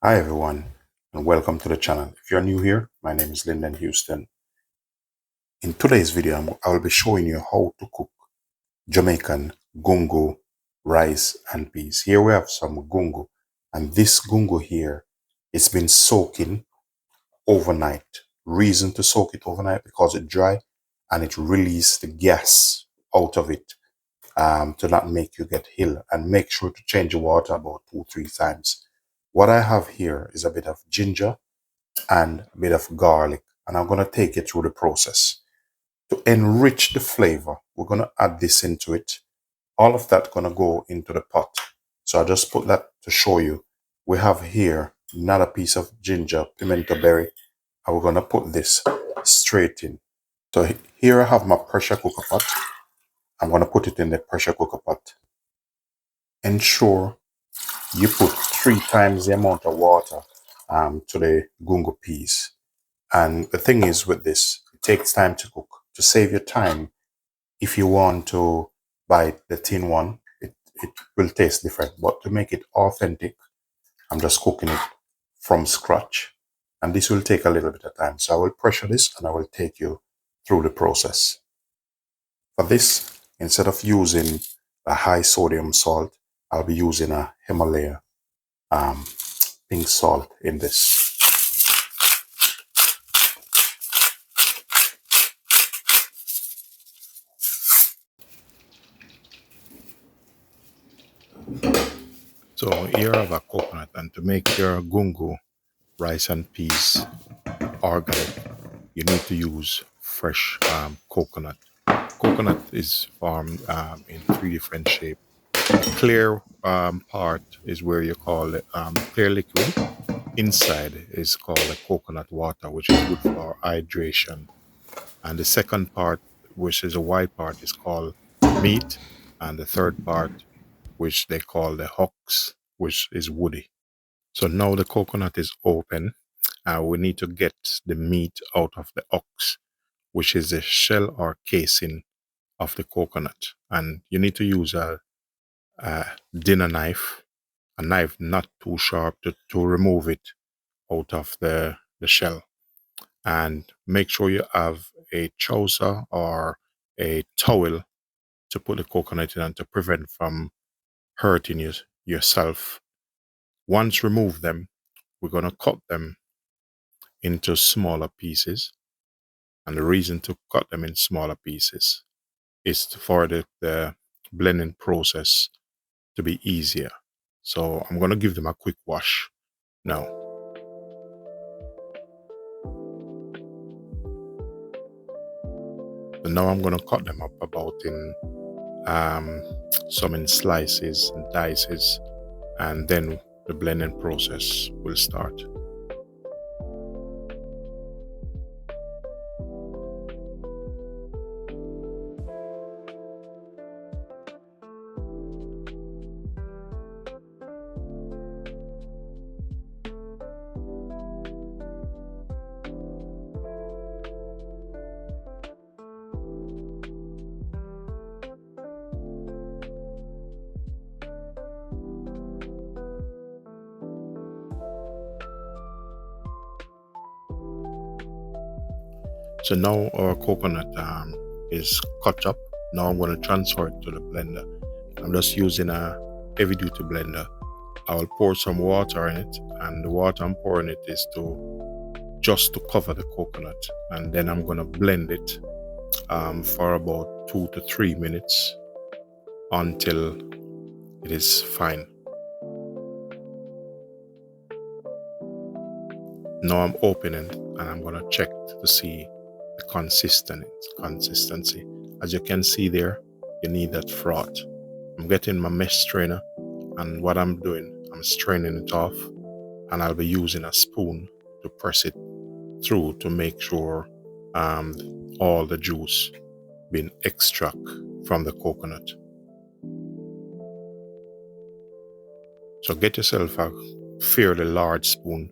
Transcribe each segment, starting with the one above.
Hi everyone, and welcome to the channel. If you're new here, my name is Lyndon Houston. In today's video, I will be showing you how to cook Jamaican gungo rice and peas. Here we have some gungo, and this gungo here, it's been soaking overnight. Reason to soak it overnight because it's dry and it releases the gas out of it to not make you get ill, and make sure to change the water about 2-3 times. What I have here is a bit of ginger and a bit of garlic, and I'm going to take it through the process. To enrich the flavor, we're going to add this into it. All of that going to go into the pot. So I just put that to show you. We have here another piece of ginger, pimento berry, and we're going to put this straight in. So here I have my pressure cooker pot. I'm going to put it in the pressure cooker pot. Ensure you put 3 times the amount of water to the gungo peas. And the thing is with this, it takes time to cook. To save your time, if you want to buy the tin one, it will taste different. But to make it authentic, I'm just cooking it from scratch. And this will take a little bit of time. So I will pressure this and I will take you through the process. For this, instead of using a high sodium salt, I'll be using a Himalaya pink salt in this. So here I have a coconut, and to make your gungo rice and peas organic, you need to use fresh coconut. Coconut is formed in 3 different shapes. Clear part is where you call it clear liquid. Inside is called the coconut water, which is good for hydration. And the second part, which is a white part, is called meat. And the third part, which they call the hocks, which is woody. So now the coconut is open. We need to get the meat out of the ox, which is the shell or casing of the coconut. And you need to use a dinner knife, a knife not too sharp, to remove it out of the shell. And make sure you have a trouser or a towel to put the coconut in and to prevent from hurting yourself. Once remove them, we're going to cut them into smaller pieces. And the reason to cut them in smaller pieces is for the blending process to be easier. So I'm going to give them a quick wash now. So now I'm going to cut them up about in some in slices and dices, and then the blending process will start. So now our coconut is cut up. Now I'm going to transfer it to the blender. I'm just using a heavy duty blender. I will pour some water in it, and the water I'm pouring it is just to cover the coconut, and then I'm going to blend it for about 2 to 3 minutes until it is fine. Now I'm opening and I'm going to check to see the consistency. As you can see there, you need that froth. I'm getting my mesh strainer, and what I'm doing, I'm straining it off, and I'll be using a spoon to press it through to make sure all the juice being extracted from the coconut. So get yourself a fairly large spoon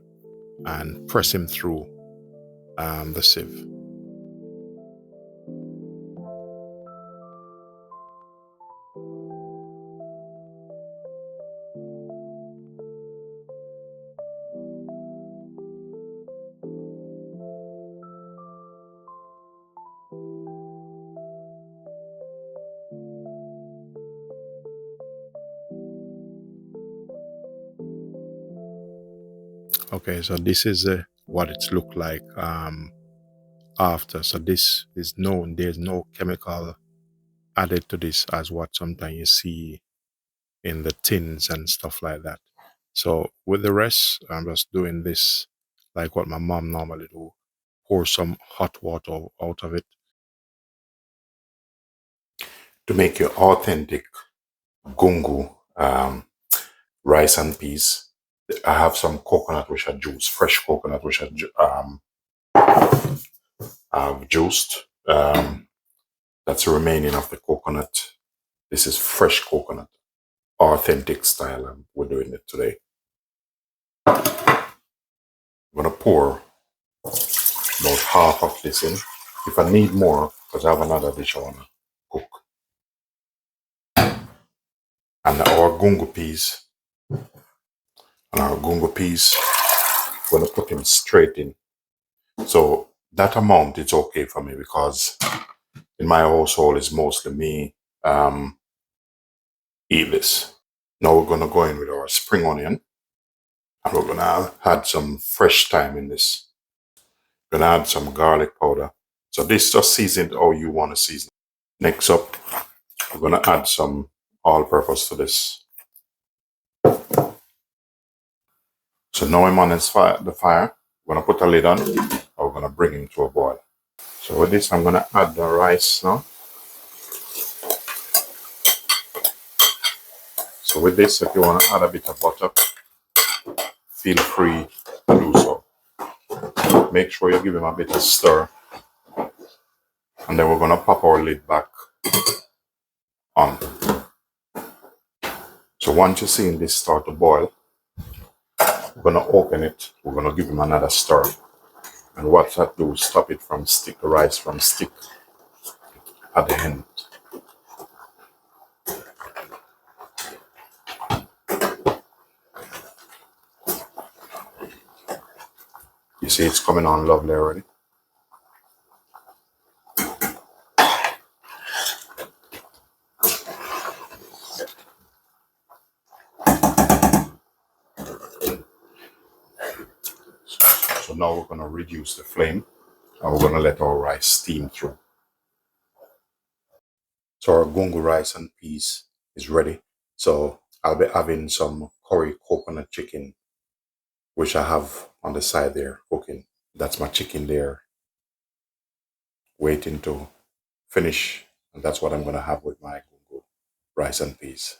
and press him through the sieve. Okay, so this is what it's looked like after. So this is known, there's no chemical added to this as what sometimes you see in the tins and stuff like that. So with the rest, I'm just doing this like what my mom normally do. Pour some hot water out of it to make your authentic gungo rice and peas. I have some coconut which I juice, fresh coconut which I've juiced. That's the remaining of the coconut. This is fresh coconut, authentic style. We're doing it today. I'm gonna pour about half of this in. If I need more, because I have another dish I wanna cook. And our gungo peas, I'm gonna put them straight in. So that amount is okay for me because in my household is mostly me eat this. Now we're gonna go in with our spring onion and we're gonna add some fresh thyme in this. We're gonna add some garlic powder. So this just seasoned how you want to season. Next up, we're gonna add some all-purpose to this. So now I'm on the fire. We're gonna put a lid on and we're gonna bring it to a boil. So with this, I'm gonna add the rice now. So with this, if you wanna add a bit of butter, feel free to do so. Make sure you give him a bit of stir. And then we're gonna pop our lid back on. So once you're seeing this start to boil, we're gonna open it. We're gonna give him another stir. And what that do is stop it from stick, the rice from stick at the end. You see it's coming on lovely already. So now we're gonna reduce the flame and we're gonna let our rice steam through. So our gungo rice and peas is ready. So I'll be having some curry coconut chicken, which I have on the side there cooking. That's my chicken there, waiting to finish. And that's what I'm gonna have with my gungo rice and peas.